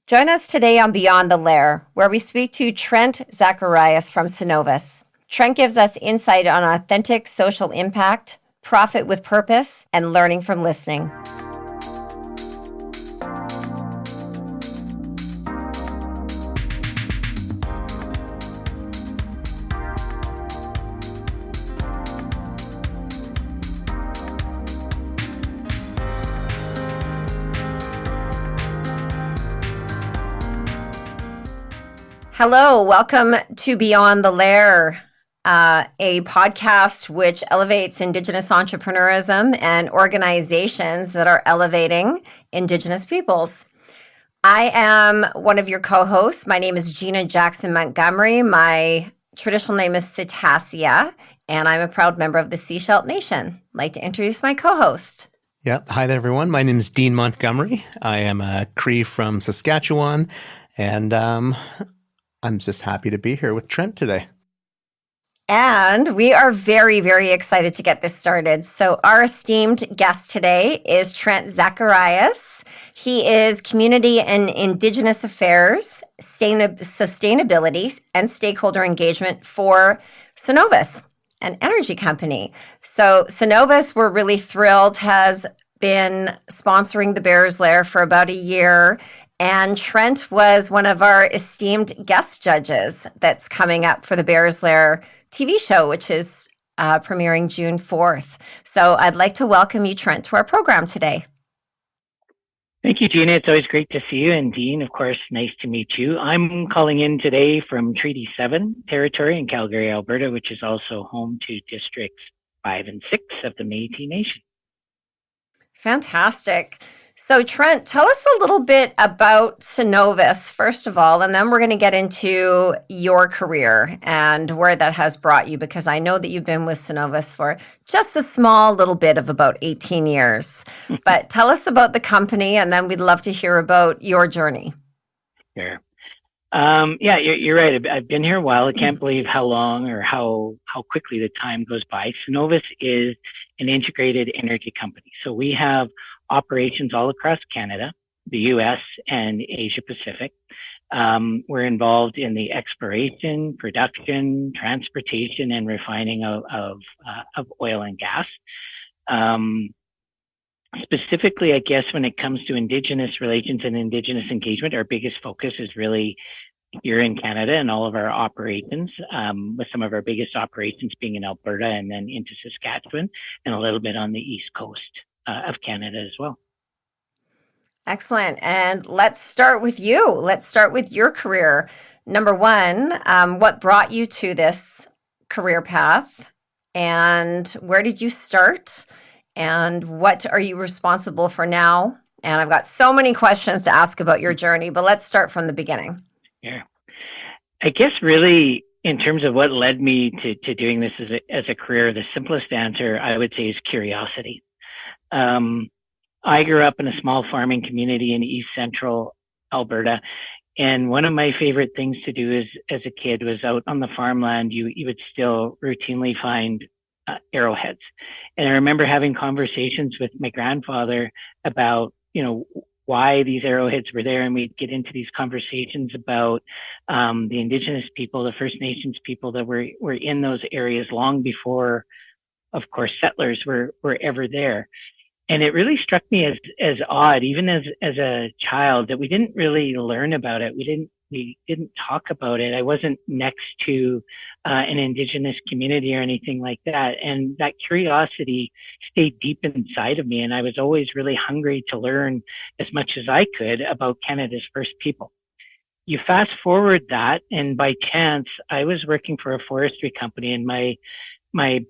Join us today on Beyond the Lair, where we speak to Trent Zacharias from Cenovus. Trent gives us insight on authentic social impact, profit with purpose, and learning from listening. Hello, welcome to Beyond the Lair, a podcast which elevates Indigenous entrepreneurism and organizations that are elevating Indigenous peoples. I am one of your co-hosts. My name is Gina Jackson Montgomery. My traditional name is Cetacia, and I'm a proud member of the Seashell Nation. I'd like to introduce my co-host. Yeah. Hi there, everyone. My name is Dean Montgomery. I am a Cree from Saskatchewan, and I'm just happy to be here with Trent today. And we are very, very excited to get this started. So our esteemed guest today is Trent Zacharias. He is Community and Indigenous Affairs, Sustainability, and Stakeholder Engagement for Cenovus, an energy company. So Cenovus, we're really thrilled, has been sponsoring the Bears Lair for about a year. And Trent was one of our esteemed guest judges that's coming up for the Bears Lair TV show, which is premiering June 4th. So I'd like to welcome you, Trent, to our program today. Thank you, Gina. It's always great to see you. And Dean, of course, nice to meet you. I'm calling in today from Treaty 7 territory in Calgary, Alberta, which is also home to Districts 5 and 6 of the Métis Nation. Fantastic. So Trent, tell us a little bit about Cenovus, first of all, and then we're going to get into your career and where that has brought you, because I know that you've been with Cenovus for just a small little bit of about 18 years. But tell us about the company, and then we'd love to hear about your journey. Sure. You're right. I've been here a while. I can't believe how long or how quickly the time goes by. Cenovus is an integrated energy company. So we have operations all across Canada, the U.S., and Asia Pacific. We're involved in the exploration, production, transportation, and refining of oil and gas. Specifically, I guess, when it comes to Indigenous relations and Indigenous engagement, our biggest focus is really here in Canada and all of our operations, with some of our biggest operations being in Alberta and then into Saskatchewan and a little bit on the east coast of Canada as well. Excellent. And let's start with you. Let's start with your career. Number one, what brought you to this career path, and where did you start? And what are you responsible for now? And I've got so many questions to ask about your journey, but let's start from the beginning. Yeah. I guess really in terms of what led me to doing this as a career, the simplest answer I would say is curiosity. I grew up in a small farming community in East Central Alberta. And one of my favorite things to do as a kid was out on the farmland, you would still routinely find arrowheads. And I remember having conversations with my grandfather about, why these arrowheads were there. And we'd get into these conversations about the Indigenous people, the First Nations people that were in those areas long before, of course, settlers were ever there. And it really struck me as odd, even as a child, that we didn't really learn about it. We didn't talk about it. I wasn't next to an Indigenous community or anything like that. And that curiosity stayed deep inside of me. And I was always really hungry to learn as much as I could about Canada's First People. You fast forward that, and by chance, I was working for a forestry company, and my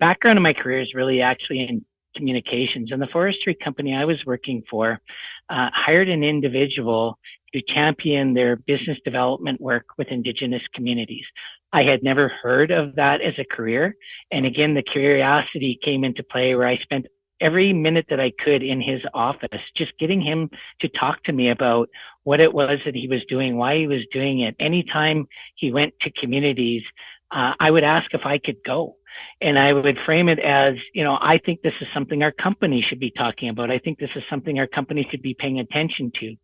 background in my career is really actually in communications. And the forestry company I was working for hired an individual to champion their business development work with Indigenous communities. I had never heard of that as a career. And again, the curiosity came into play where I spent every minute that I could in his office, just getting him to talk to me about what it was that he was doing, why he was doing it. Anytime he went to communities, I would ask if I could go. And I would frame it as, I think this is something our company should be talking about. I think this is something our company should be paying attention to.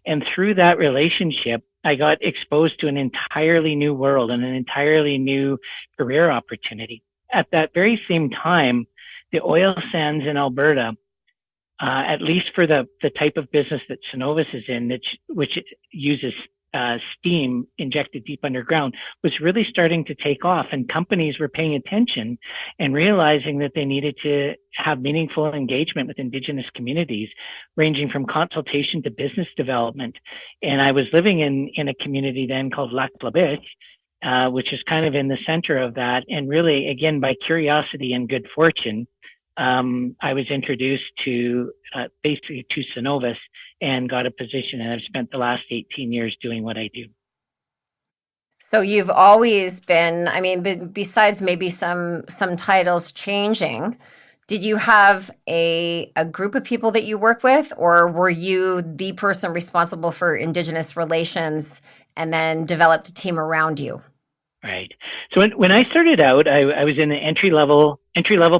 And through that relationship, I got exposed to an entirely new world and an entirely new career opportunity. At that very same time, the oil sands in Alberta, at least for the type of business that Cenovus is in, which it uses steam injected deep underground, was really starting to take off, and companies were paying attention and realizing that they needed to have meaningful engagement with Indigenous communities, ranging from consultation to business development. And I was living in a community then called Lac La Biche, which is kind of in the center of that. And really, again, by curiosity and good fortune, I was introduced to basically to Cenovus and got a position, and I've spent the last 18 years doing what I do. So you've always been, I mean, besides maybe some titles changing, did you have a group of people that you work with, or were you the person responsible for Indigenous relations and then developed a team around you? Right. So when I started out, I was in an entry level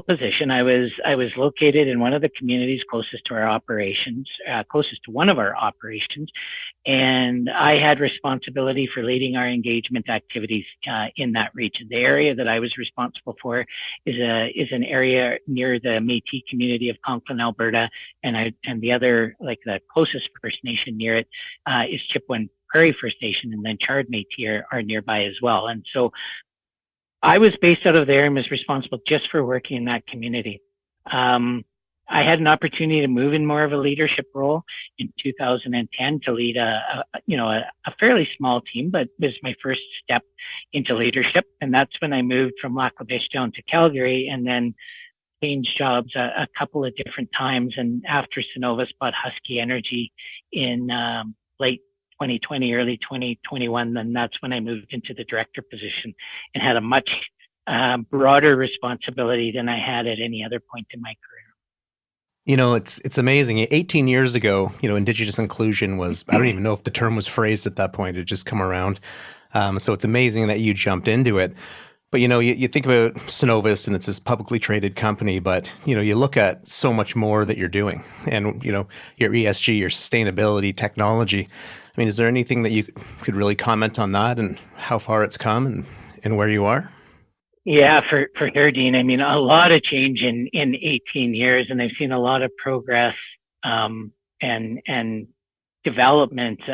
position. I was located in one of the communities closest to our operations, closest to one of our operations, and I had responsibility for leading our engagement activities in that region. The area that I was responsible for is an area near the Métis community of Conklin, Alberta, and the other, like the closest First Nation near it, is Chipewyan Prairie First Nation, and then Chard Métis are nearby as well. And so I was based out of there and was responsible just for working in that community. I had an opportunity to move in more of a leadership role in 2010 to lead a fairly small team, but it was my first step into leadership. And that's when I moved from Lac La Biche down to Calgary, and then changed jobs a couple of different times. And after Cenovus bought Husky Energy in late 2020, early 2021, then that's when I moved into the director position and had a much broader responsibility than I had at any other point in my career. It's amazing. 18 years ago, Indigenous inclusion was, I don't even know if the term was phrased at that point. It just come around. So it's amazing that you jumped into it. But, you think about Cenovus, and it's this publicly traded company, but, you look at so much more that you're doing, and, your ESG, your sustainability, technology. I mean, is there anything that you could really comment on that and how far it's come and where you are? Yeah, for sure, Dean. I mean, a lot of change in 18 years, and I've seen a lot of progress and development,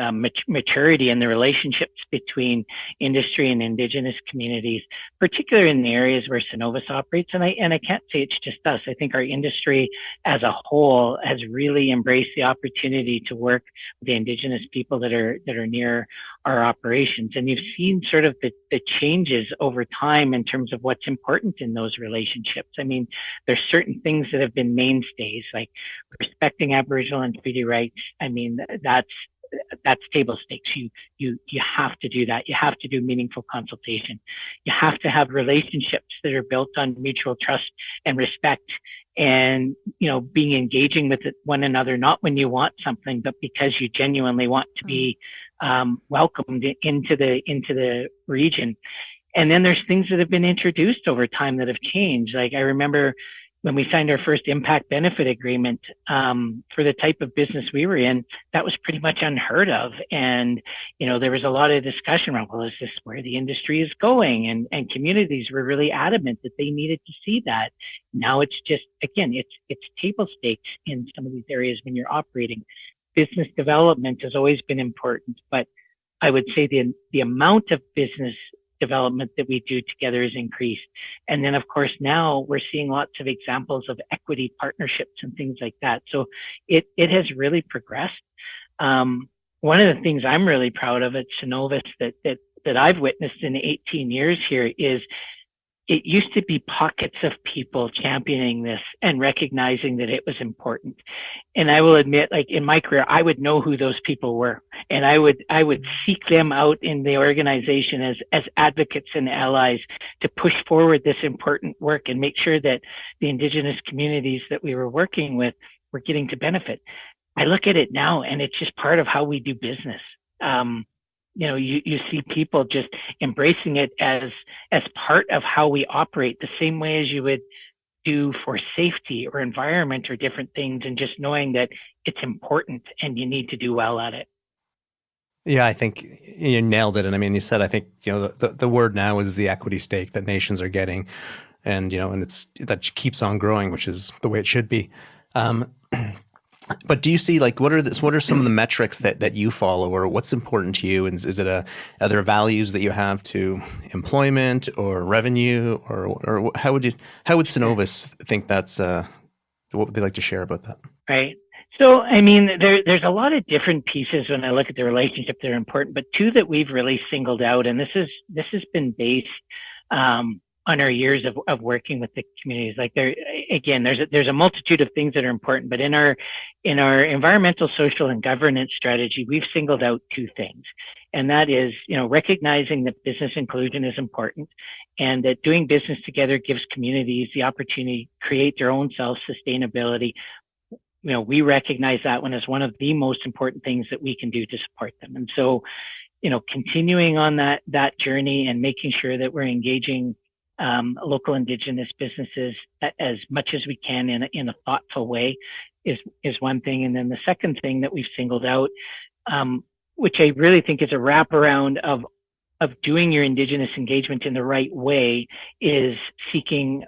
maturity in the relationships between industry and Indigenous communities, particularly in the areas where Cenovus operates. And I can't say it's just us. I think our industry as a whole has really embraced the opportunity to work with the Indigenous people that are near our operations. And you've seen sort of the changes over time in terms of what's important in those relationships. I mean, there's certain things that have been mainstays, like respecting Aboriginal and treaty rights. I mean, that's table stakes. You have to do that. You have to do meaningful consultation. You have to have relationships that are built on mutual trust and respect, and being engaging with one another, not when you want something, but because you genuinely want to be welcomed into the region. And then there's things that have been introduced over time that have changed. Like I remember when we signed our first impact benefit agreement for the type of business we were in, that was pretty much unheard of. And, there was a lot of discussion around, well, is this where the industry is going? And communities were really adamant that they needed to see that. Now it's just, again, it's table stakes in some of these areas when you're operating. Business development has always been important, but I would say the amount of business development that we do together is increased. And then, of course, now we're seeing lots of examples of equity partnerships and things like that. So it has really progressed. One of the things I'm really proud of at Cenovus that I've witnessed in 18 years here is it used to be pockets of people championing this and recognizing that it was important. And I will admit, like in my career, I would know who those people were, and I would seek them out in the organization as advocates and allies to push forward this important work and make sure that the Indigenous communities that we were working with were getting to benefit. I look at it now, and it's just part of how we do business. you see people just embracing it as part of how we operate, the same way as you would do for safety or environment or different things, and just knowing that it's important and you need to do well at it. Yeah, I think you nailed it. And I mean, you said, I think, the word now is the equity stake that nations are getting. And, and that keeps on growing, which is the way it should be. But do you see, like, what are some of the metrics that you follow, or what's important to you? And is it are there values that you have to employment or revenue, or how would Cenovus think that's, what would they like to share about that? Right. So, I mean, there's a lot of different pieces when I look at the relationship that are important, but two that we've really singled out, and this has been based on our years of working with the communities. Like there's a multitude of things that are important, but in our environmental, social, and governance strategy, we've singled out two things, and that is, recognizing that business inclusion is important, and that doing business together gives communities the opportunity to create their own self-sustainability. We recognize that one as one of the most important things that we can do to support them. And so, continuing on that journey and making sure that we're engaging local Indigenous businesses as much as we can in a thoughtful way is one thing. And then the second thing that we've singled out, which I really think is a wraparound of doing your Indigenous engagement in the right way, is seeking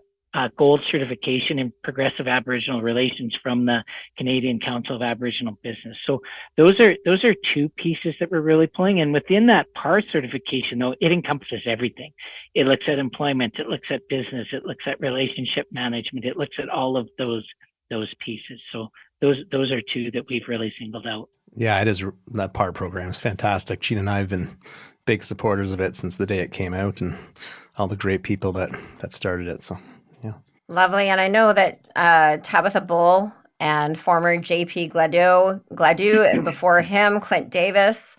gold certification in progressive Aboriginal relations from the Canadian Council of Aboriginal Business. So those are two pieces that we're really pulling. And within that PAR certification, though, it encompasses everything. It looks at employment, it looks at business, it looks at relationship management, it looks at all of those pieces. So those are two that we've really singled out. Yeah, it is. That PAR program is fantastic. Gene and I have been big supporters of it since the day it came out, and all the great people that started it. So, yeah. Lovely. And I know that Tabitha Bull and former JP Gladue, and before him, Clint Davis,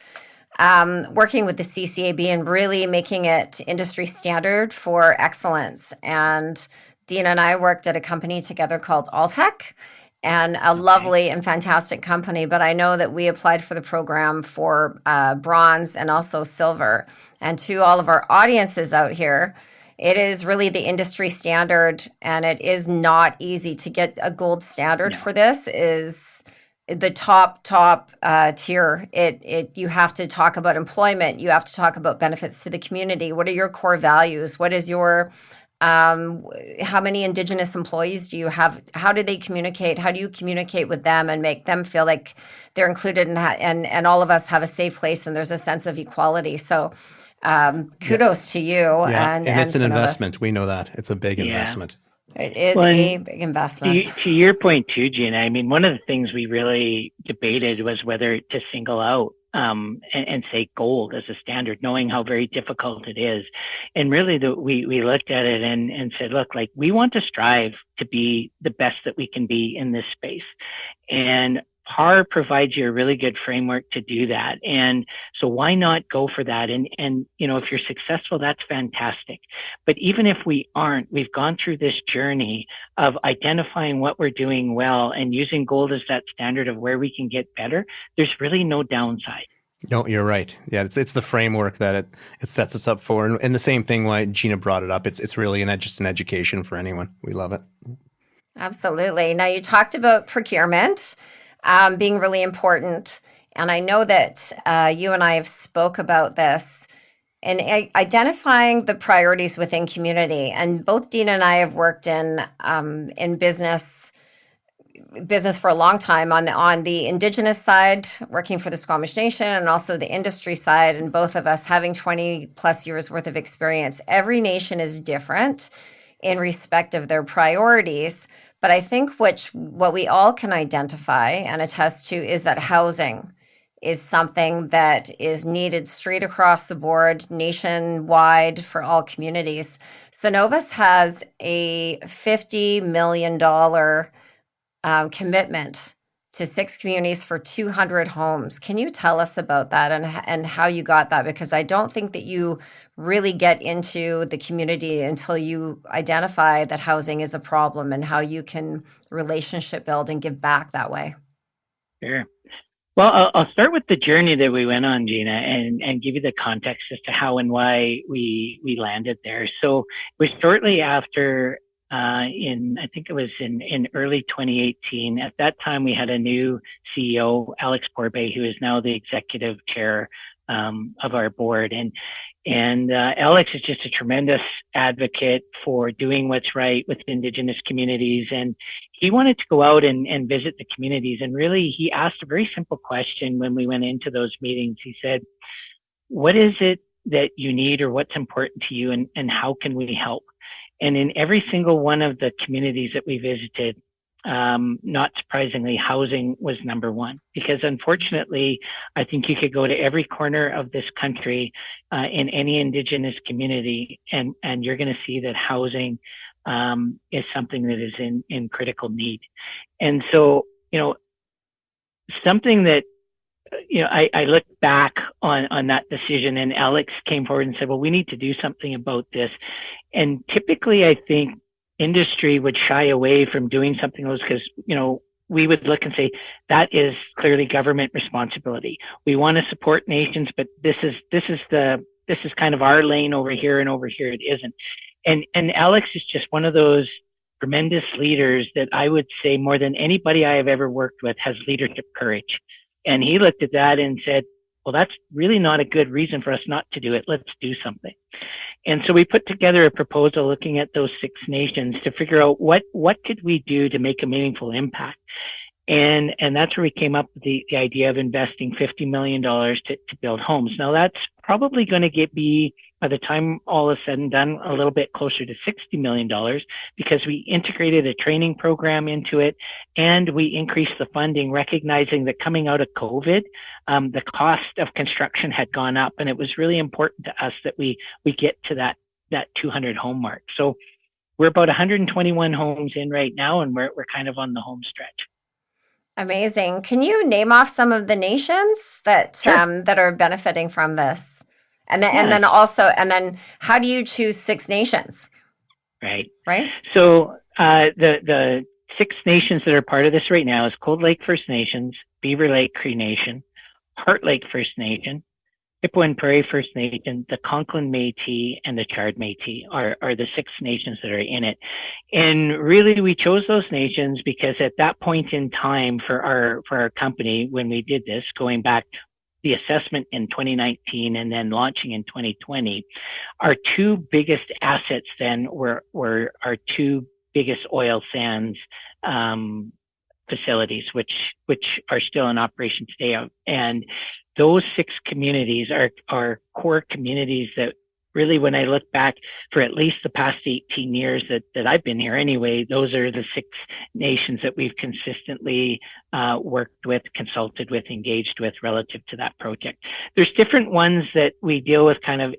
working with the CCAB and really making it industry standard for excellence. And Dina and I worked at a company together called Alltech, and a lovely and fantastic company. But I know that we applied for the program for bronze and also silver. And to all of our audiences out here, it is really the industry standard, and it is not easy to get a gold standard for this. Is the top tier. You have to talk about employment. You have to talk about benefits to the community. What are your core values? What is your how many Indigenous employees do you have? How do they communicate? How do you communicate with them and make them feel like they're included, and all of us have a safe place and there's a sense of equality? So kudos to you. Yeah. And it's an Cenovus. investment. We know that. It's a big investment. It is a big investment. To your point too, Gina, I mean, one of the things we really debated was whether to single out and say gold as a standard, knowing how very difficult it is. And really, we looked at it and said, look, like, we want to strive to be the best that we can be in this space. And PAR provides you a really good framework to do that. And so why not go for that? And if you're successful, that's fantastic. But even if we aren't, we've gone through this journey of identifying what we're doing well and using gold as that standard of where we can get better. There's really no downside. No, you're right. Yeah, it's the framework that it sets us up for. And the same thing why Gina brought it up. It's really just an education for anyone. We love it. Absolutely. Now, you talked about procurement being really important. And I know that you and I have spoke about this and identifying the priorities within community. And both Dina and I have worked in business for a long time on the Indigenous side, working for the Squamish Nation, and also the industry side. And both of us having 20 plus years worth of experience. Every nation is different in respect of their priorities. But I think what we all can identify and attest to is that housing is something that is needed straight across the board, nationwide, for all communities. Cenovus has a $50 million commitment to 6 communities for 200 homes. Can you tell us about that and how you got that? Because I don't think that you really get into the community until you identify that housing is a problem and how you can relationship build and give back that way. Sure. Well, I'll start with the journey that we went on, Gina, and give you the context as to how and why we landed there. So it was shortly after, I think it was in early 2018. At that time, we had a new CEO, Alex Corbet, who is now the executive chair of our board, and Alex is just a tremendous advocate for doing what's right with Indigenous communities. And he wanted to go out and visit the communities. And really, he asked a very simple question when we went into those meetings. He said, what is it that you need or what's important to you, and how can we help? And in every single one of the communities that we visited, not surprisingly, housing was number one, because unfortunately, I think you could go to every corner of this country in any Indigenous community, and you're going to see that housing is something that is in critical need. And so, something that I look back on that decision, and Alex came forward and said, well, we need to do something about this. And typically, I think industry would shy away from doing something else because, we would look and say, that is clearly government responsibility. We want to support nations, but this is kind of our lane over here, and over here it isn't. And Alex is just one of those tremendous leaders that I would say more than anybody I have ever worked with has leadership courage. And he looked at that and said, well, that's really not a good reason for us not to do it. Let's do something. And so we put together a proposal looking at those 6 nations to figure out what could we do to make a meaningful impact. And that's where we came up with the idea of investing $50 million to build homes. Now that's probably going to be, by the time all is said and done, a little bit closer to $60 million, because we integrated a training program into it, and we increased the funding, recognizing that coming out of COVID, the cost of construction had gone up, and it was really important to us that we get to that 200 home mark. So we're about 121 homes in right now, and we're kind of on the home stretch. Amazing. Can you name off some of the nations that Sure. that are benefiting from this? And then how do you choose 6 nations? Right. Right? So the 6 nations that are part of this right now is Cold Lake First Nations, Beaver Lake Cree Nation, Heart Lake First Nation, Chippewa Prairie First Nation, the Conklin Métis, and the Chard Métis are the 6 nations that are in it. And really, we chose those nations because at that point in time for our company, when we did this, going back the assessment in 2019 and then launching in 2020, our 2 biggest assets then were our 2 biggest oil sands facilities, which are still in operation today. And those 6 communities are core communities that really, when I look back for at least the past 18 years that I've been here anyway, those are the 6 nations that we've consistently worked with, consulted with, engaged with relative to that project. There's different ones that we deal with kind of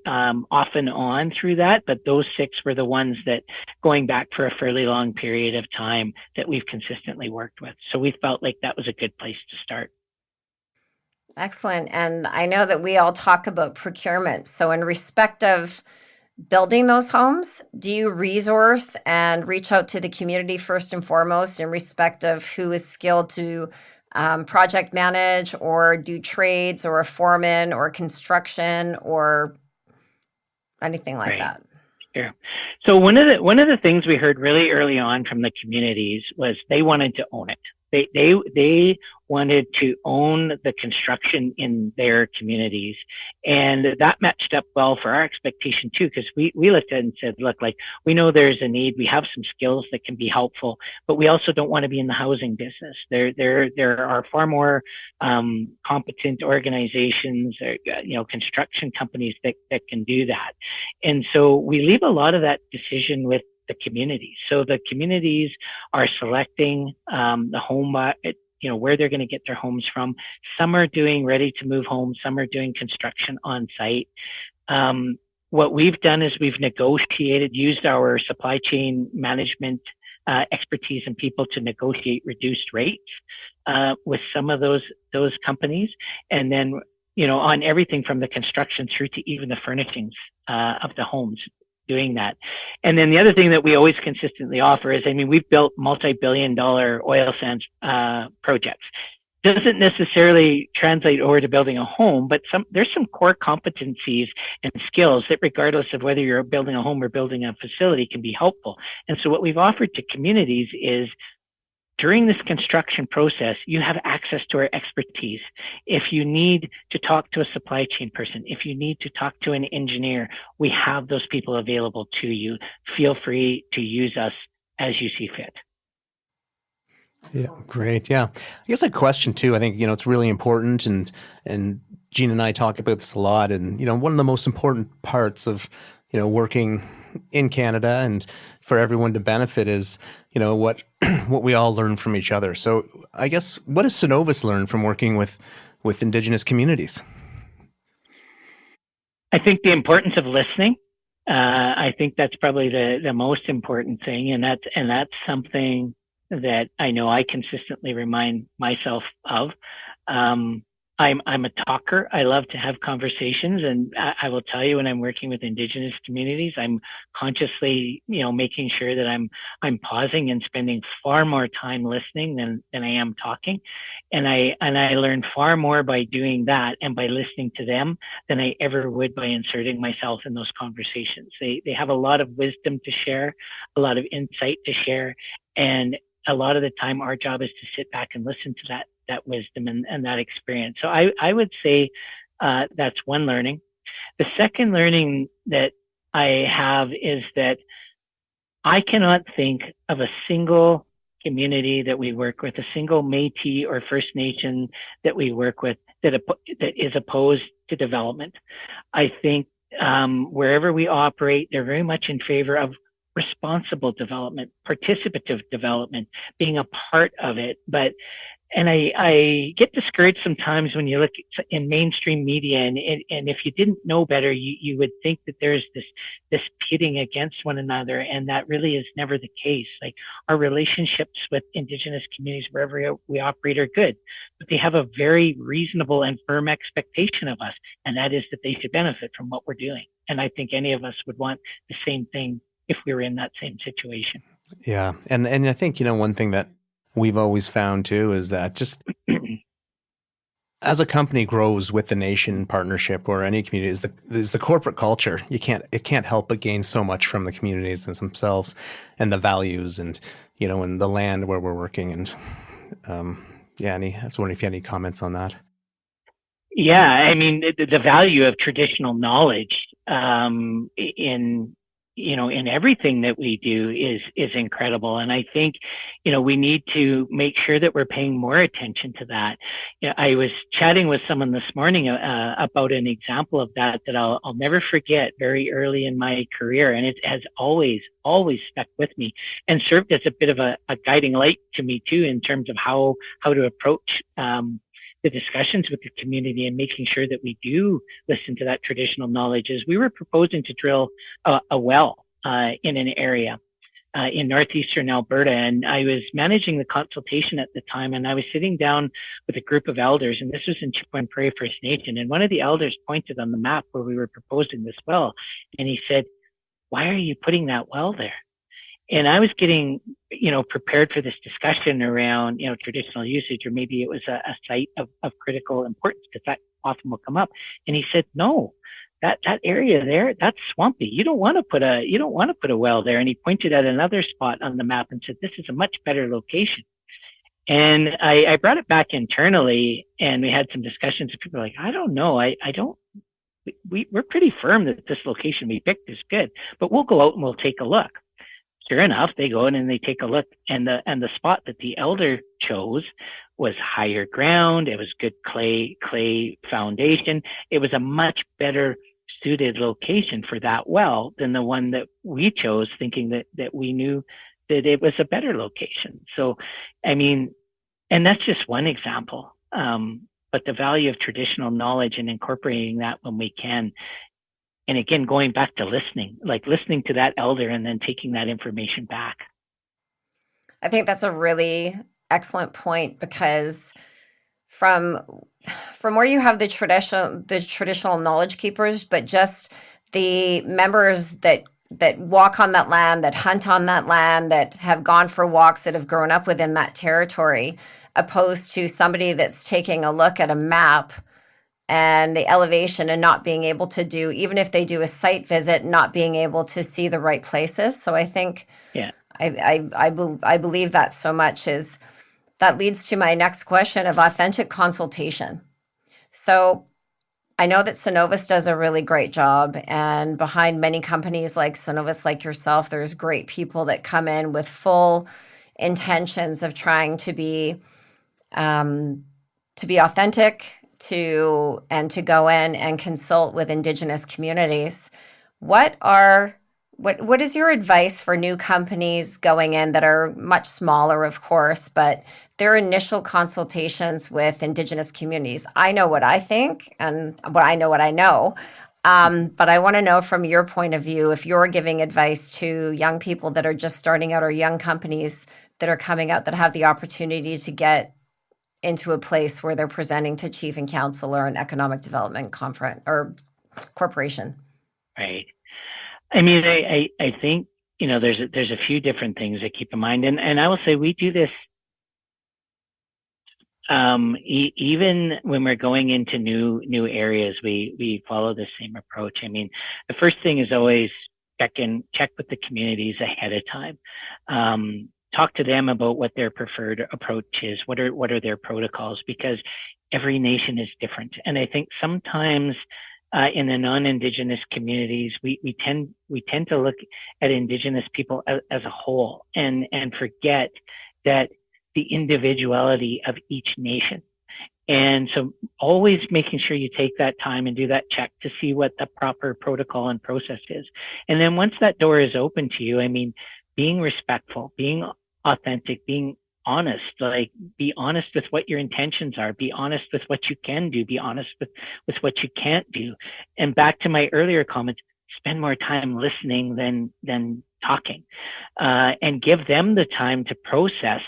off and on through that, but those 6 were the ones that, going back for a fairly long period of time, that we've consistently worked with. So we felt like that was a good place to start. Excellent. And I know that we all talk about procurement. So, in respect of building those homes, do you resource and reach out to the community first and foremost in respect of who is skilled to project manage or do trades or a foreman or construction or anything like Right. that? Yeah. So one of the things we heard really early on from the communities was they wanted to own it. They wanted to own the construction in their communities, and that matched up well for our expectation too. Because we looked at it and said, look, like, we know there's a need. We have some skills that can be helpful, but we also don't want to be in the housing business. There are far more competent organizations, or, construction companies that can do that. And so we leave a lot of that decision with the communities. So the communities are selecting the home, where they're going to get their homes from. Some are doing ready to move homes. Some are doing construction on site. What we've done is we've used our supply chain management expertise and people to negotiate reduced rates with some of those companies. And then, on everything from the construction through to even the furnishings of the homes, doing that. And then the other thing that we always consistently offer is, we've built multi-billion-dollar oil sands projects. doesn't necessarily translate over to building a home, but there's some core competencies and skills that, regardless of whether you're building a home or building a facility, can be helpful. And so what we've offered to communities is, during this construction process, you have access to our expertise. If you need to talk to a supply chain person, if you need to talk to an engineer, we have those people available to you. Feel free to use us as you see fit. Yeah, great. Yeah. I guess a question too, I think, it's really important, and Gene and I talk about this a lot, and, one of the most important parts of, working in Canada and for everyone to benefit is, what what we all learn from each other. So I guess, what does Cenovus learn from working with Indigenous communities? I think the importance of listening. I think that's probably the most important thing, and that's something that I know I consistently remind myself of. I'm a talker. I love to have conversations, and I will tell you, when I'm working with Indigenous communities, I'm consciously, making sure that I'm pausing and spending far more time listening than I am talking, and I learn far more by doing that and by listening to them than I ever would by inserting myself in those conversations. They have a lot of wisdom to share, a lot of insight to share, and a lot of the time our job is to sit back and listen to that wisdom and that experience. So I would say that's one learning. The second learning that I have is that I cannot think of a single community that we work with, a single Métis or First Nation that we work with that is opposed to development. I think wherever we operate, they're very much in favor of responsible development, participative development, being a part of it. And I get discouraged sometimes when you look in mainstream media, and if you didn't know better, you would think that there's this pitting against one another, and that really is never the case. Like, our relationships with Indigenous communities wherever we operate are good, but they have a very reasonable and firm expectation of us, and that is that they should benefit from what we're doing. And I think any of us would want the same thing if we were in that same situation. Yeah. And I think, one thing that we've always found too is that just as a company grows with the nation partnership or any community, is the corporate culture. It can't help but gain so much from the communities and themselves and the values and, and the land where we're working. And I was wondering if you had any comments on that. Yeah, I mean, the value of traditional knowledge in everything that we do is incredible. And I think, we need to make sure that we're paying more attention to that. I was chatting with someone this morning about an example of that I'll never forget, very early in my career. And it has always stuck with me and served as a bit of a guiding light to me too, in terms of how to approach the discussions with the community and making sure that we do listen to that traditional knowledge. Is we were proposing to drill a well in an area in northeastern Alberta, and I was managing the consultation at the time, and I was sitting down with a group of elders, and this was in Chippewa Prairie First Nation, and one of the elders pointed on the map where we were proposing this well, and he said, "Why are you putting that well there?" And I was getting, prepared for this discussion around, traditional usage, or maybe it was a site of critical importance, because that often will come up. And he said, "No, that area there, that's swampy. You don't want to put a well there." And he pointed at another spot on the map and said, "This is a much better location." And I brought it back internally, and we had some discussions. People were like, "I don't know. We're pretty firm that this location we picked is good, but we'll go out and we'll take a look." Sure enough, they go in and they take a look, and the spot that the elder chose was higher ground. It was good clay foundation. It was a much better suited location for that well than the one that we chose, thinking that we knew that it was a better location. So, I mean, and that's just one example. But the value of traditional knowledge and incorporating that when we can. And again, going back to listening to that elder and then taking that information back. I think that's a really excellent point, because from where you have the traditional knowledge keepers, but just the members that walk on that land, that hunt on that land, that have gone for walks, that have grown up within that territory, opposed to somebody that's taking a look at a map and the elevation and not being able to do, even if they do a site visit, not being able to see the right places. So I think Yeah. I believe that so much is that leads to my next question of authentic consultation. So I know that Cenovus does a really great job, and behind many companies like Cenovus, like yourself, there's great people that come in with full intentions of trying to be authentic, to go in and consult with Indigenous communities. What is your advice for new companies going in that are much smaller, of course, but their initial consultations with Indigenous communities? I know what I think, and what I know. But I want to know from your point of view, if you're giving advice to young people that are just starting out or young companies that are coming out that have the opportunity to get into a place where they're presenting to chief and council or an economic development conference or corporation. Right. I mean, I think, there's a few different things to keep in mind. And I will say we do this even when we're going into new areas, we follow the same approach. I mean, the first thing is always check with the communities ahead of time. Talk to them about what their preferred approach is. What are their protocols? Because every nation is different, and I think sometimes in the non-Indigenous communities, we tend to look at Indigenous people as a whole, and forget that the individuality of each nation. And so always making sure you take that time and do that check to see what the proper protocol and process is. And then once that door is open to you, I mean, being respectful, being authentic, being honest, like be honest with what your intentions are, be honest with what you can do, be honest with what you can't do. And back to my earlier comment, spend more time listening than talking, and give them the time to process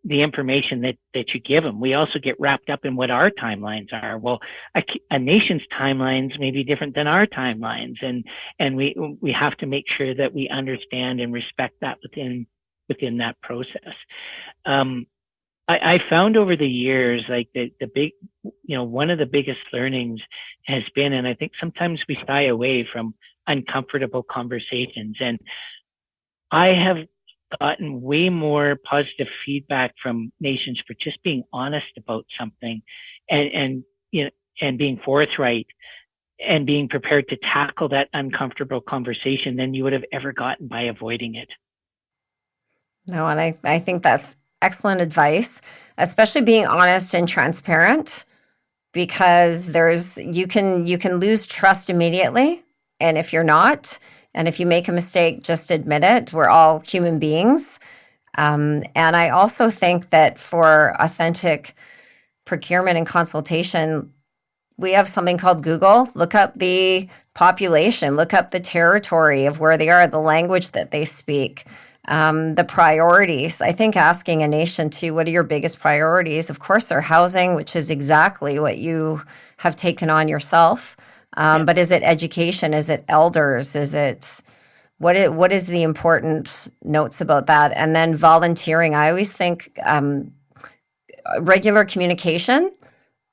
the information that you give them. We also get wrapped up in what our timelines are. Well, a nation's timelines may be different than our timelines, and we have to make sure that we understand and respect that within that process. I found over the years, like the big, one of the biggest learnings has been, and I think sometimes we shy away from uncomfortable conversations, and I have gotten way more positive feedback from nations for just being honest about something, and being forthright and being prepared to tackle that uncomfortable conversation than you would have ever gotten by avoiding it. No, and I think that's excellent advice, especially being honest and transparent, because you can lose trust immediately, and if you're not, and if you make a mistake, just admit it. We're all human beings. And I also think that for authentic procurement and consultation, we have something called Google. Look up the population, look up the territory of where they are, the language that they speak, the priorities. I think asking a nation too, what are your biggest priorities? Of course, they're housing, which is exactly what you have taken on yourself. But is it education? Is it elders? Is it what is the important notes about that? And then volunteering. I always think regular communication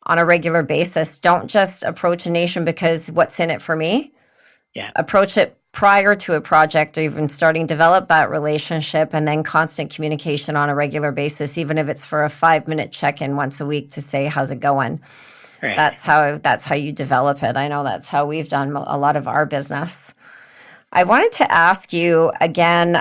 on a regular basis. Don't just approach a nation because what's in it for me. Yeah. Approach it prior to a project or even starting to develop that relationship, and then constant communication on a regular basis, even if it's for a 5-minute check-in once a week to say, how's it going? Right. That's how you develop it. I know that's how we've done a lot of our business. I wanted to ask you again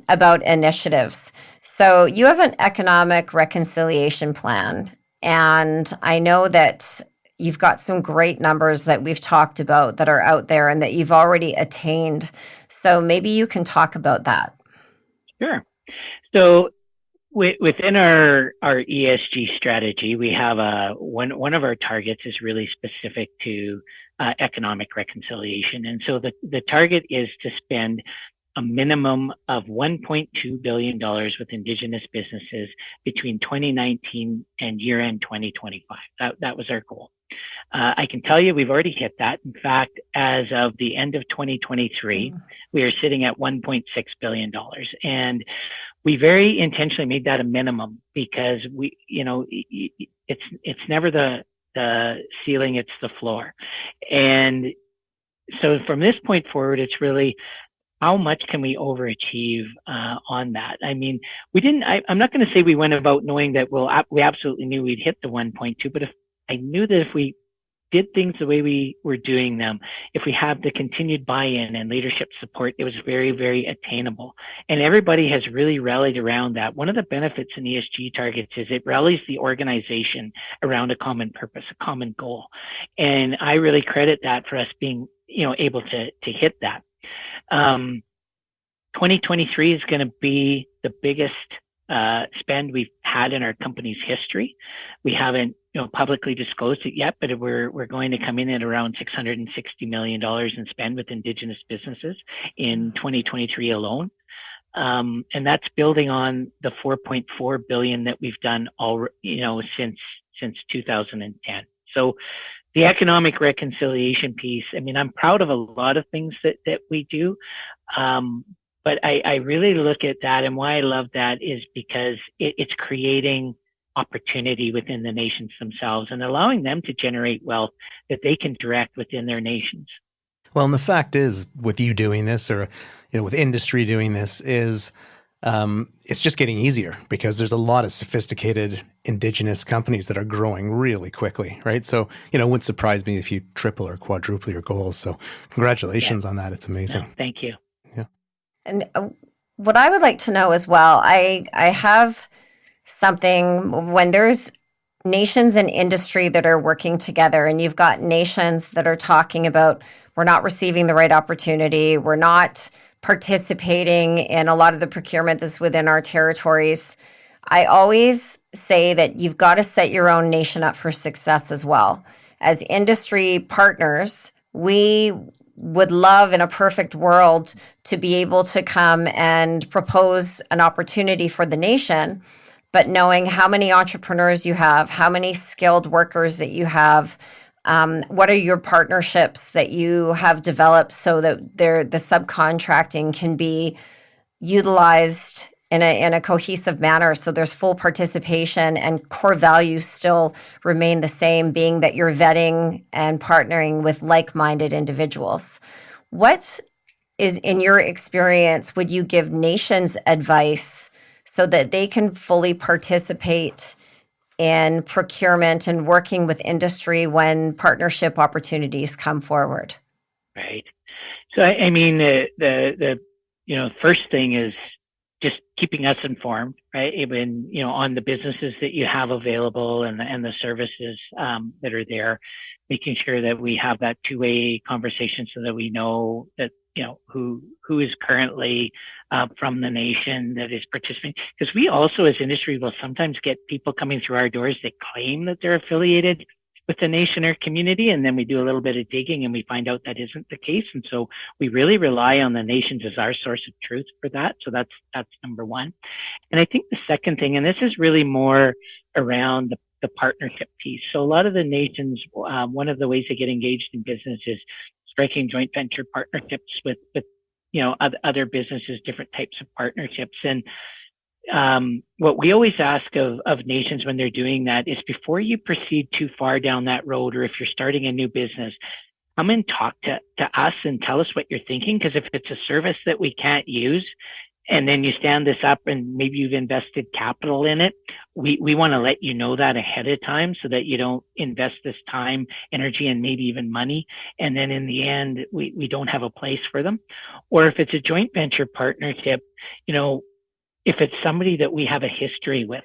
about initiatives. So you have an economic reconciliation plan, and I know that you've got some great numbers that we've talked about that are out there and that you've already attained. So maybe you can talk about that. Sure. So within our ESG strategy, we have one of our targets is really specific to economic reconciliation, and so the target is to spend a minimum of $1.2 billion with Indigenous businesses between 2019 and year-end 2025. That was our goal. I can tell you we've already hit that. In fact, as of the end of 2023, we are sitting at $1.6 billion. And we very intentionally made that a minimum because it's never the ceiling, it's the floor. And so from this point forward, it's really how much can we overachieve on that? I mean, we didn't. I'm not going to say we went about knowing that we absolutely knew we'd hit the 1.2, but if I knew that if we did things the way we were doing them, if we have the continued buy-in and leadership support, it was very, very attainable. And everybody has really rallied around that. One of the benefits in ESG targets is it rallies the organization around a common purpose, a common goal. And I really credit that for us being, able to hit that. 2023 is going to be the biggest spend we've had in our company's history. We haven't publicly disclosed it yet, but we're going to come in at around $660 million in spend with Indigenous businesses in 2023 alone. And that's building on the 4.4 billion that we've done since 2010. So the economic reconciliation piece, I mean, I'm proud of a lot of things that we do. But I really look at that, and why I love that is because it's creating opportunity within the nations themselves and allowing them to generate wealth that they can direct within their nations. Well, and the fact is, with you doing this, or with industry doing this, is it's just getting easier because there's a lot of sophisticated Indigenous companies that are growing really quickly, right? So, it wouldn't surprise me if you triple or quadruple your goals. So congratulations on that. It's amazing. No, thank you. Yeah. And what I would like to know as well, I have something when there's nations and industry that are working together, and you've got nations that are talking about we're not receiving the right opportunity, we're not participating in a lot of the procurement that's within our territories. I always say that you've got to set your own nation up for success as well. As industry partners, we would love in a perfect world to be able to come and propose an opportunity for the nation, but knowing how many entrepreneurs you have, how many skilled workers that you have, what are your partnerships that you have developed so that the subcontracting can be utilized in a cohesive manner, so there's full participation and core values still remain the same, being that you're vetting and partnering with like-minded individuals. What is, in your experience, would you give nations advice so that they can fully participate in procurement and working with industry when partnership opportunities come forward? Right. So, I mean, the first thing is just keeping us informed, right? Even, on the businesses that you have available and the services that are there, making sure that we have that two-way conversation so that we know that, who is currently from the nation that is participating. Because we also, as industry, will sometimes get people coming through our doors that claim that they're affiliated with the nation or community, and then we do a little bit of digging and we find out that isn't the case. And so we really rely on the nations as our source of truth for that. So that's number one. And I think the second thing, and this is really more around the partnership piece. So a lot of the nations, one of the ways they get engaged in business is striking joint venture partnerships with other businesses, different types of partnerships. And what we always ask of nations when they're doing that is, before you proceed too far down that road, or if you're starting a new business, come and talk to us and tell us what you're thinking. Because if it's a service that we can't use, and then you stand this up and maybe you've invested capital in it, we want to let you know that ahead of time so that you don't invest this time, energy, and maybe even money. And then in the end, we don't have a place for them. Or if it's a joint venture partnership, if it's somebody that we have a history with,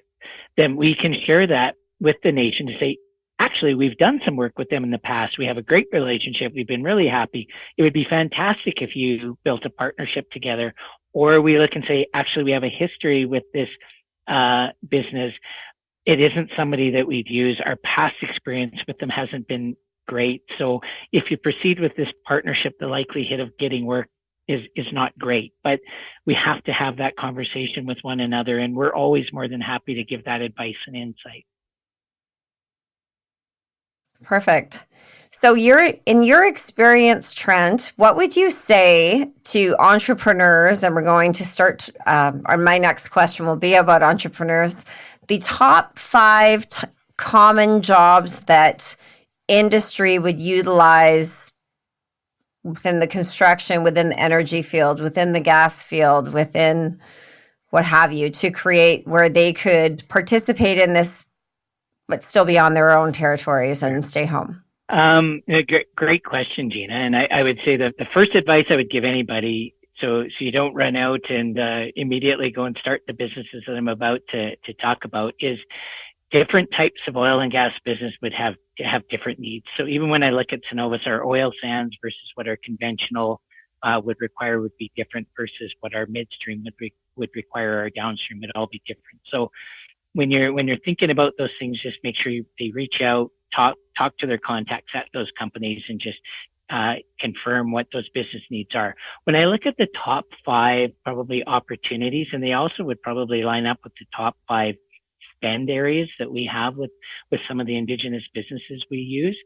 then we can share that with the nation to say, actually, we've done some work with them in the past. We have a great relationship. We've been really happy. It would be fantastic if you built a partnership together. Or we look and say, actually, we have a history with this business. It isn't somebody that we've used. Our past experience with them hasn't been great. So if you proceed with this partnership, the likelihood of getting work is not great. But we have to have that conversation with one another, and we're always more than happy to give that advice and insight. Perfect. So in your experience, Trent, what would you say to entrepreneurs? And we're going to start, or my next question will be about entrepreneurs. The top five common jobs that industry would utilize within the construction, within the energy field, within the gas field, within what have you, to create where they could participate in this, but still be on their own territories and stay home? Great question, Gina. And I would say that the first advice I would give anybody, so you don't run out and immediately go and start the businesses that I'm about to talk about, is different types of oil and gas business would have different needs. So even when I look at Cenovus, our oil sands versus what our conventional would require would be different versus what our midstream would require, our downstream would all be different. So when you're thinking about those things, just make sure they reach out, talk to their contacts at those companies, and just confirm what those business needs are. When I look at the top five probably opportunities, and they also would probably line up with the top five spend areas that we have with some of the Indigenous businesses we use.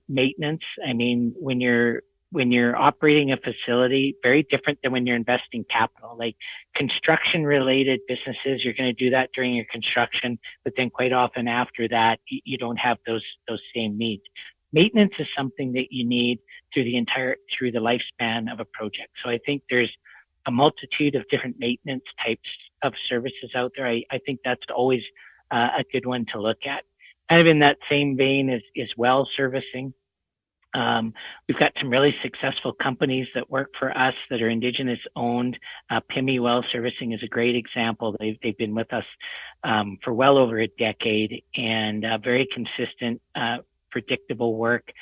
Maintenance. I mean, when you're operating a facility, very different than when you're investing capital. Like construction related businesses, you're going to do that during your construction, but then quite often after that, you don't have those same needs. Maintenance is something that you need through the lifespan of a project. So I think there's a multitude of different maintenance types of services out there. I think that's always a good one to look at. Kind of in that same vein is well servicing. We've got some really successful companies that work for us that are Indigenous owned. Pimi Well Servicing is a great example. They've been with us for well over a decade, and very consistent, predictable work.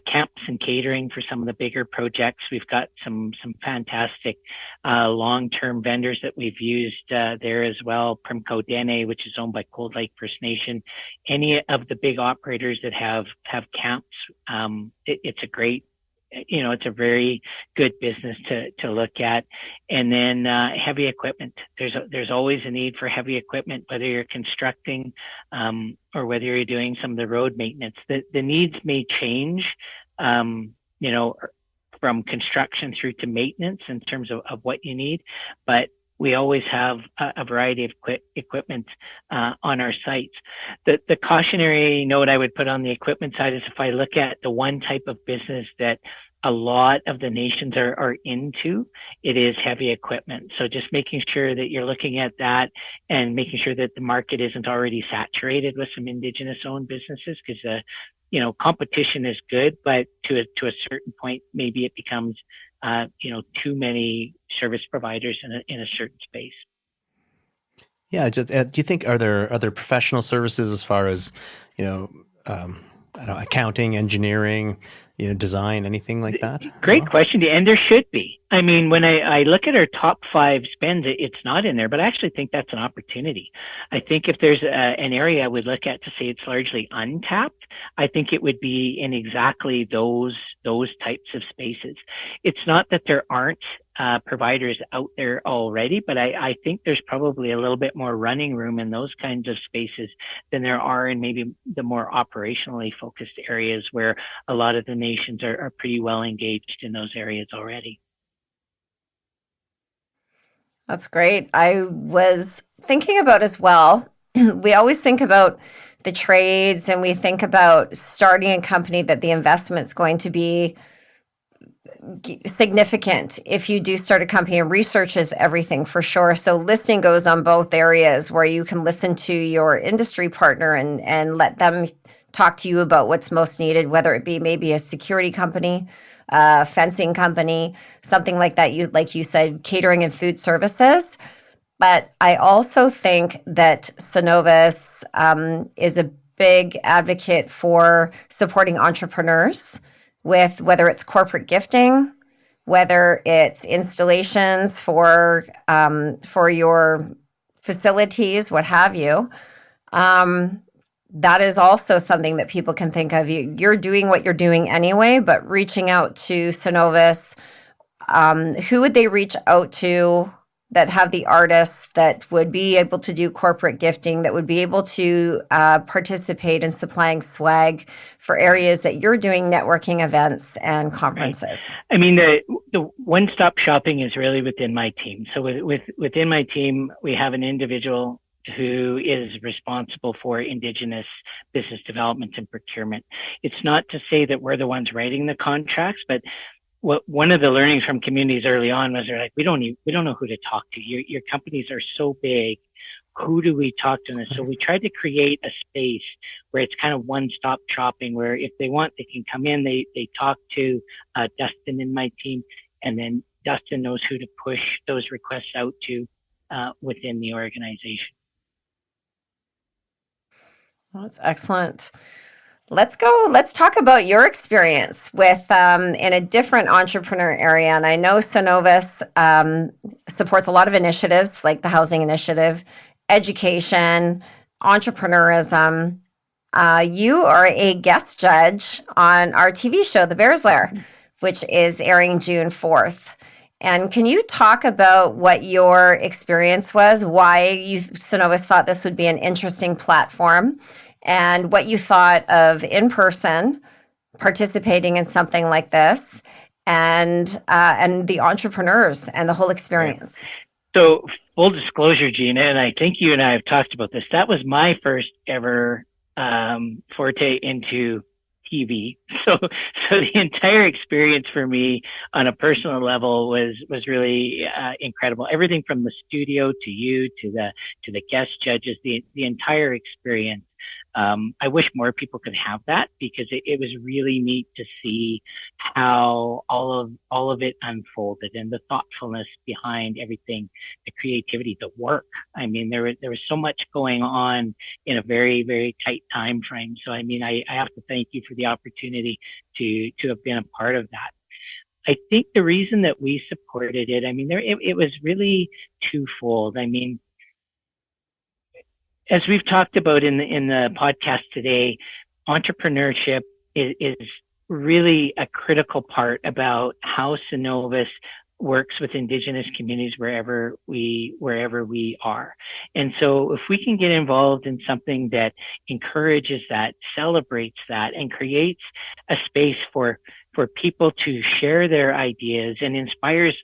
Camps and catering for some of the bigger projects. We've got some fantastic long-term vendors that we've used there as well. Primco Dene, which is owned by Cold Lake First Nation. Any of the big operators that have camps, it's a great, it's a very good business to look at. And then heavy equipment. There's always a need for heavy equipment, whether you're constructing or whether you're doing some of the road maintenance. The needs may change, from construction through to maintenance in terms of what you need, but we always have a variety of equipment on our sites. The cautionary note I would put on the equipment side is, if I look at the one type of business that a lot of the nations are into, it is heavy equipment. So just making sure that you're looking at that and making sure that the market isn't already saturated with some Indigenous owned businesses, because competition is good, but to a certain point, maybe it becomes too many service providers in a certain space. Yeah. Do you think, are there other professional services as far as, I don't know, accounting, engineering, design, anything like that? Great question. And there should be. I mean, when I look at our top five spends, it's not in there, but I actually think that's an opportunity. I think if there's an area I would look at to say it's largely untapped, I think it would be in exactly those types of spaces. It's not that there aren't providers out there already, but I think there's probably a little bit more running room in those kinds of spaces than there are in maybe the more operationally focused areas where a lot of the nations are pretty well engaged in those areas already. That's great. I was thinking about as well, we always think about the trades and we think about starting a company that the investment's going to be significant if you do start a company, and research is everything for sure. So listening goes on both areas, where you can listen to your industry partner and let them talk to you about what's most needed, whether it be maybe a security company, fencing company, something like that. Like you said, catering and food services. But I also think that Cenovus is a big advocate for supporting entrepreneurs with whether it's corporate gifting, whether it's installations for your facilities, what have you. That is also something that people can think of. You're doing what you're doing anyway, but reaching out to Cenovus, who would they reach out to? that have the artists that would be able to do corporate gifting, that would be able to participate in supplying swag for areas that you're doing networking events and conferences. Right. I mean, the one-stop shopping is really within my team. So within my team, we have an individual who is responsible for Indigenous business development and procurement. It's not to say that we're the ones writing the contracts, but one of the learnings from communities early on was they're like, we don't know who to talk to. Your companies are so big. Who do we talk to? And so we tried to create a space where it's kind of one-stop shopping, where if they want, they can come in, they talk to Dustin and my team, and then Dustin knows who to push those requests out to within the organization. Well, that's excellent. Let's talk about your experience with in a different entrepreneur area. And I know Cenovus supports a lot of initiatives like the housing initiative, education, entrepreneurism. You are a guest judge on our TV show, The Bears Lair, which is airing June 4th. And can you talk about what your experience was, why Cenovus thought this would be an interesting platform, and what you thought of in person participating in something like this, and the entrepreneurs and the whole experience? So, full disclosure, Gina, and I think you and I have talked about this. That was my first ever forte into TV. So the entire experience for me on a personal level was really incredible. Everything from the studio to you to the guest judges, the entire experience. I wish more people could have that, because it was really neat to see how all of it unfolded, and the thoughtfulness behind everything, the creativity, the work. I mean, there was so much going on in a very, very tight time frame. So I mean, I have to thank you for the opportunity to have been a part of that. I think the reason that we supported it, I mean, it was really twofold. I mean, as we've talked about in the podcast today, entrepreneurship is really a critical part about how Cenovus works with Indigenous communities wherever we are. And so if we can get involved in something that encourages that, celebrates that, and creates a space for people to share their ideas and inspires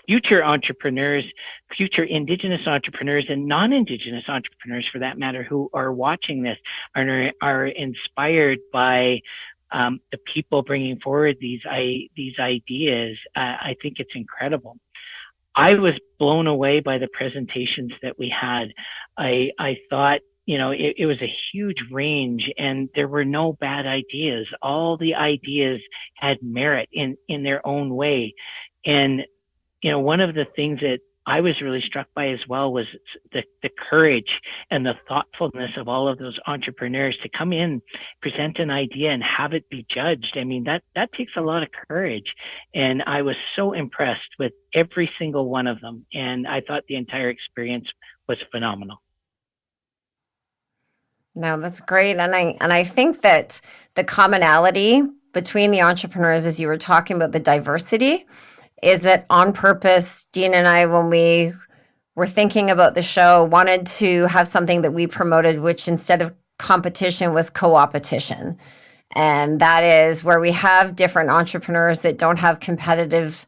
future entrepreneurs, future Indigenous entrepreneurs, and non-Indigenous entrepreneurs, for that matter, who are watching this, are inspired by the people bringing forward these ideas. I think it's incredible. I was blown away by the presentations that we had. I thought, it was a huge range, and there were no bad ideas. All the ideas had merit in their own way. And one of the things that I was really struck by as well was the courage and the thoughtfulness of all of those entrepreneurs to come in, present an idea, and have it be judged. I mean, that takes a lot of courage. And I was so impressed with every single one of them. And I thought the entire experience was phenomenal. No, that's great. And I think that the commonality between the entrepreneurs, as you were talking about the diversity, is that on purpose, Dean and I, when we were thinking about the show, wanted to have something that we promoted, which instead of competition was co-opetition. And that is where we have different entrepreneurs that don't have competitive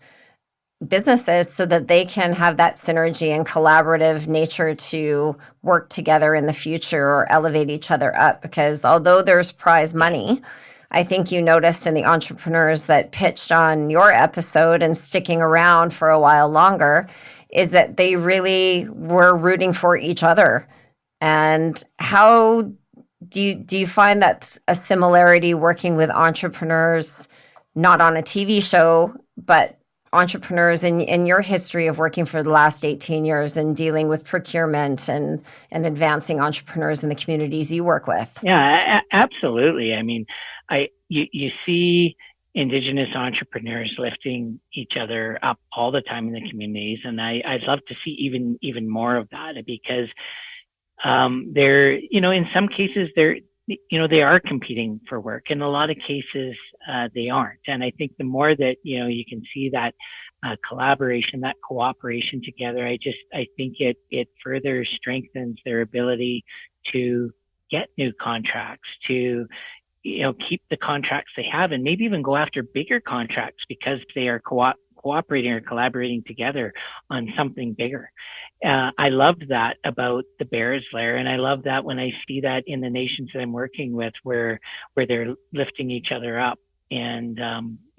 businesses, so that they can have that synergy and collaborative nature to work together in the future or elevate each other up. Because although there's prize money, I think you noticed in the entrepreneurs that pitched on your episode and sticking around for a while longer is that they really were rooting for each other. And how do you find that a similarity working with entrepreneurs, not on a TV show, but entrepreneurs in your history of working for the last 18 years and dealing with procurement and advancing entrepreneurs in the communities you work with? Yeah, absolutely. I mean, you see Indigenous entrepreneurs lifting each other up all the time in the communities, and I'd love to see even more of that, because they're, in some cases they are competing for work. In a lot of cases, they aren't. And I think the more that, you can see that collaboration, that cooperation together, I think it further strengthens their ability to get new contracts, to keep the contracts they have, and maybe even go after bigger contracts because they are cooperating or collaborating together on something bigger. I love that about the Bears Lair, and I love that when I see that in the nations that I'm working with, where they're lifting each other up, and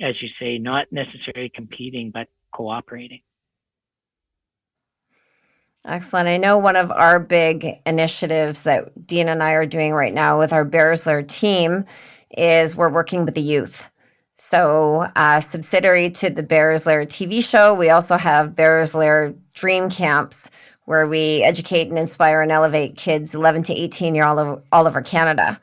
as you say, not necessarily competing but cooperating. Excellent. I know one of our big initiatives that Dean and I are doing right now with our Bears Lair team is we're working with the youth. So, subsidiary to the Bears Lair TV show, we also have Bears Lair Dream Camps, where we educate and inspire and elevate kids 11 to 18 year all over Canada.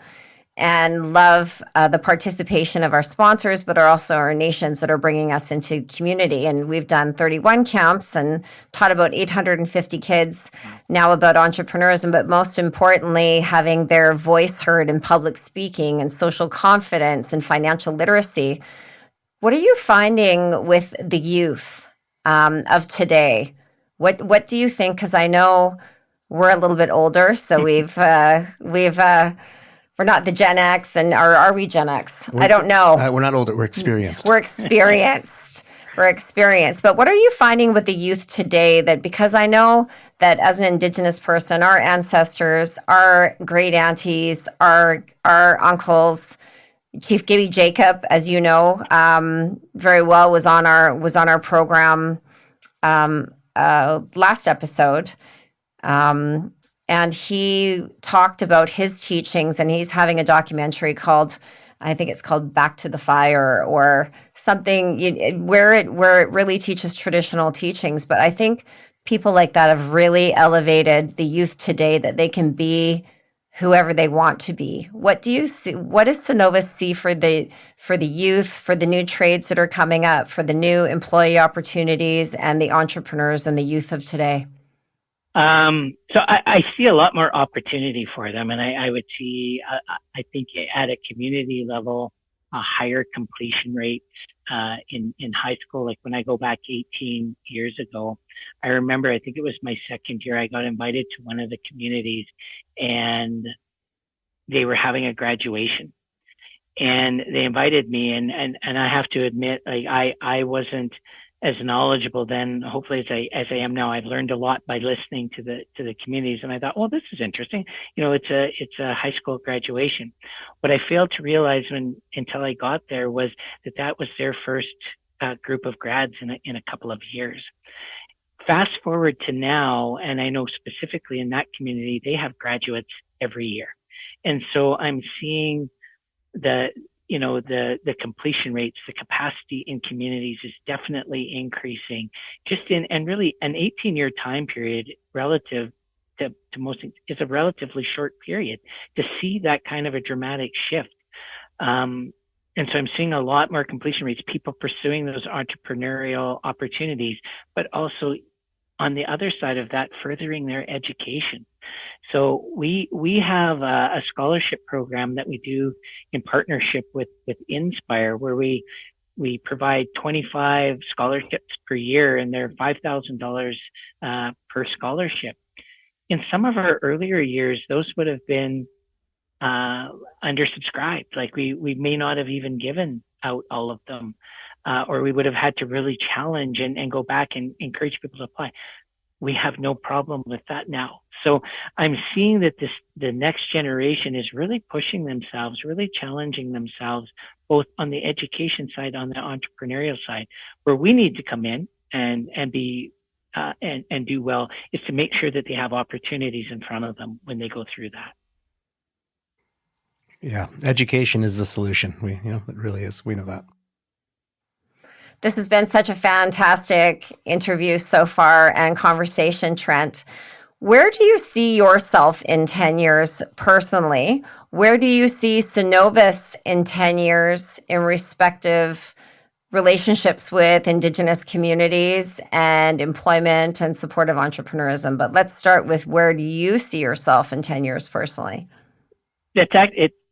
And love the participation of our sponsors, but are also our nations that are bringing us into community. And we've done 31 camps and taught about 850 kids now about entrepreneurism, but most importantly, having their voice heard in public speaking and social confidence and financial literacy. What are you finding with the youth of today? What do you think? Because I know we're a little bit older, so we're not the Gen X, and are we Gen X? I don't know. We're not older. We're experienced. We're experienced. We're experienced. But what are you finding with the youth today? That because I know that as an Indigenous person, our ancestors, our great aunties, our uncles, Chief Gibby Jacob, as you know very well, was on our program last episode. And he talked about his teachings, and he's having a documentary called, I think it's called Back to the Fire or something, where it really teaches traditional teachings. But I think people like that have really elevated the youth today, that they can be whoever they want to be. What do you see? What does Cenovus see for the youth, for the new trades that are coming up, for the new employee opportunities and the entrepreneurs and the youth of today? So I see a lot more opportunity for them, and I would see, I think at a community level, a higher completion rate in high school. Like when I go back 18 years ago, I remember, I think it was my second year, I got invited to one of the communities, and they were having a graduation. And they invited me, and I have to admit, like I wasn't as knowledgeable then, hopefully, as I am now. I've learned a lot by listening to the communities, and I thought, well, this is interesting. It's a high school graduation. What I failed to realize until I got there was that was their first group of grads in a couple of years. Fast forward to now, and I know specifically in that community, they have graduates every year, and so I'm seeing the completion rates, the capacity in communities is definitely increasing. And really an 18-year time period relative to most, is a relatively short period to see that kind of a dramatic shift. And so I'm seeing a lot more completion rates, people pursuing those entrepreneurial opportunities, but also on the other side of that, furthering their education. So we have a scholarship program that we do in partnership with Inspire, where we provide 25 scholarships per year, and they're $5,000 per scholarship. In some of our earlier years, those would have been undersubscribed. Like we may not have even given out all of them, or we would have had to really challenge and go back and encourage people to apply. We have no problem with that now. So I'm seeing that the next generation is really pushing themselves, really challenging themselves, both on the education side, on the entrepreneurial side. Where we need to come in and be and do well is to make sure that they have opportunities in front of them when they go through that. Yeah, education is the solution. It really is. We know that. This has been such a fantastic interview so far and conversation, Trent. Where do you see yourself in 10 years personally? Where do you see Cenovus in 10 years in respective relationships with Indigenous communities and employment and supportive entrepreneurism? But let's start with, where do you see yourself in 10 years personally?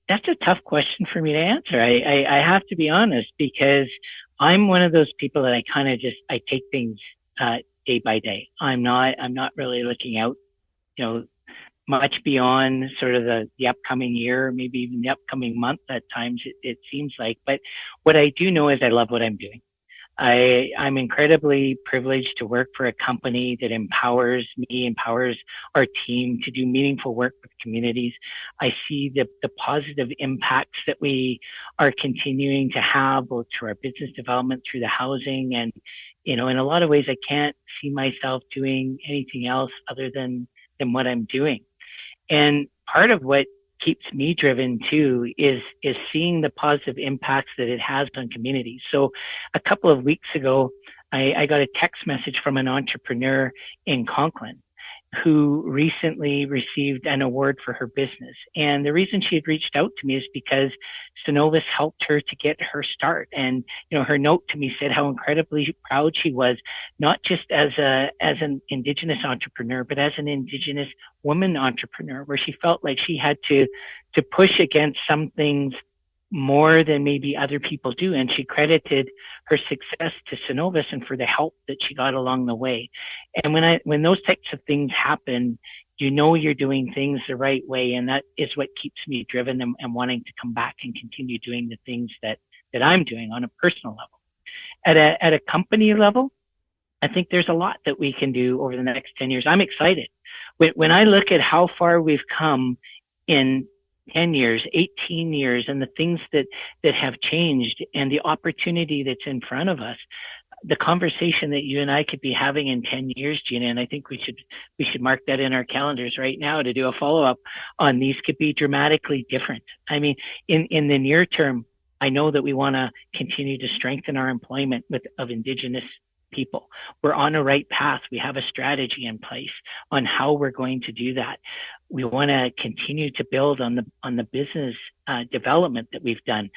That's a tough question for me to answer. I have to be honest, because I'm one of those people that I kind of just I take things day by day. I'm not really looking out, you know, much beyond sort of the upcoming year, maybe even the upcoming month at times it seems like. But what I do know is I love what I'm doing. I'm incredibly privileged to work for a company that empowers our team to do meaningful work with communities. I see the positive impacts that we are continuing to have both through our business development, through the housing, and, in a lot of ways, I can't see myself doing anything else other than what I'm doing. And part of what keeps me driven too is seeing the positive impacts that it has on communities. So a couple of weeks ago, I got a text message from an entrepreneur in Conklin who recently received an award for her business. And the reason she had reached out to me is because Cenovus helped her to get her start. And, her note to me said how incredibly proud she was, not just as an Indigenous entrepreneur, but as an Indigenous woman entrepreneur, where she felt like she had to push against some things more than maybe other people do. And she credited her success to Cenovus and for the help that she got along the way. And when those types of things happen, you're doing things the right way. And that is what keeps me driven and wanting to come back and continue doing the things that I'm doing on a personal level. At a company level, I think there's a lot that we can do over the next 10 years. I'm excited. When I look at how far we've come in 10 years, 18 years, and the things that have changed and the opportunity that's in front of us, the conversation that you and I could be having in 10 years, Gina, and I think we should mark that in our calendars right now to do a follow-up on these, could be dramatically different. I mean, in the near term, I know that we want to continue to strengthen our employment of Indigenous people. We're on a right path. We have a strategy in place on how we're going to do that. We want to continue to build on the business development that we've done.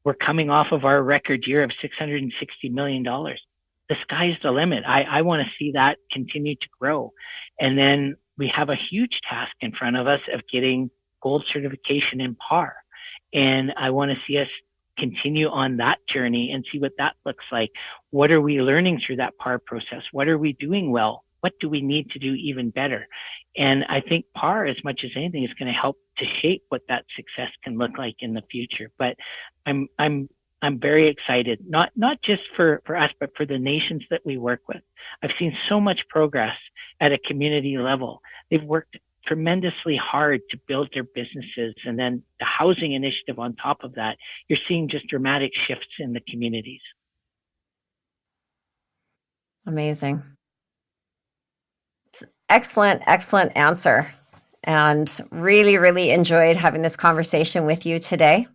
We're coming off of our record year of $660 million. The sky's the limit. I want to see that continue to grow. And then we have a huge task in front of us of getting gold certification in PAR. And I want to see us continue on that journey and see what that looks like. What are we learning through that PAR process? What are we doing well? What do we need to do even better? And I think PAR, as much as anything, is going to help to shape what that success can look like in the future. But I'm very excited, not just for us, but for the nations that we work with. I've seen so much progress at a community level. They've worked tremendously hard to build their businesses. And then the housing initiative on top of that, you're seeing just dramatic shifts in the communities. Amazing. Excellent answer. And really, really enjoyed having this conversation with you today.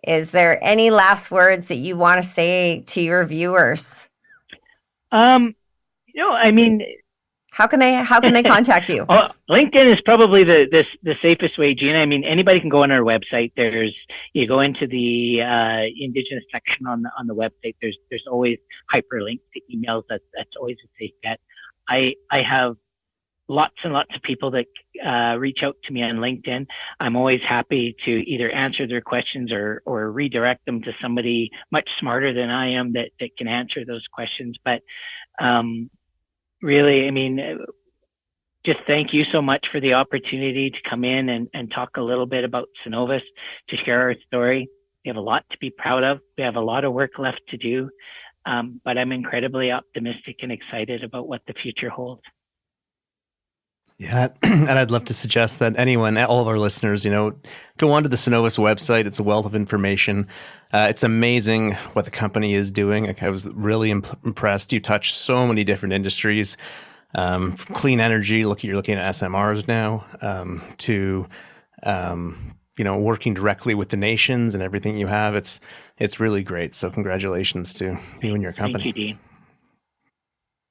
Is there any last words that you want to say to your viewers? How can they contact you? LinkedIn is probably the safest way, Gina. I mean, anybody can go on our website. You go into the Indigenous section on the website. There's always hyperlinks to emails. That's always a safe bet. I have lots and lots of people that reach out to me on LinkedIn. I'm always happy to either answer their questions or redirect them to somebody much smarter than I am that can answer those questions. But really, I mean, just thank you so much for the opportunity to come in and talk a little bit about Cenovus, to share our story. We have a lot to be proud of. We have a lot of work left to do. But I'm incredibly optimistic and excited about what the future holds. Yeah, and I'd love to suggest that anyone, all of our listeners, go onto the Cenovus website. It's a wealth of information. It's amazing what the company is doing. I was really impressed. You touch so many different industries, from clean energy. You're looking at SMRs now, to working directly with the nations and everything you have. It's really great. So congratulations to you and your company. Thank you, Dean.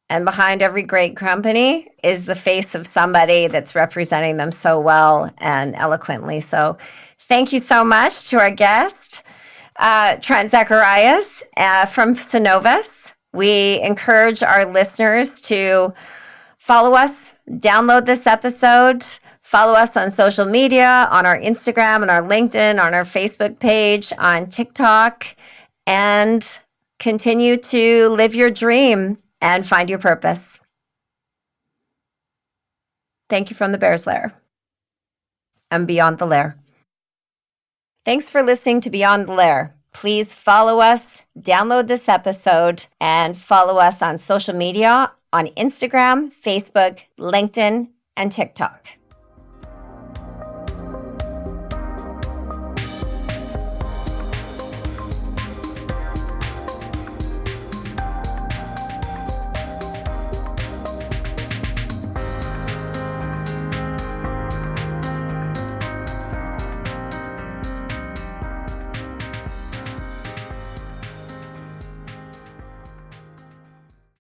And behind every great company is the face of somebody that's representing them so well and eloquently. So thank you so much to our guest, Trent Zacharias from Cenovus. We encourage our listeners to follow us, download this episode, Follow us on social media, on our Instagram and our LinkedIn, on our Facebook page, on TikTok, and continue to live your dream and find your purpose. Thank you from the Bear's Lair and Beyond the Lair. Thanks for listening to Beyond the Lair. Please follow us, download this episode, and follow us on social media on Instagram, Facebook, LinkedIn, and TikTok.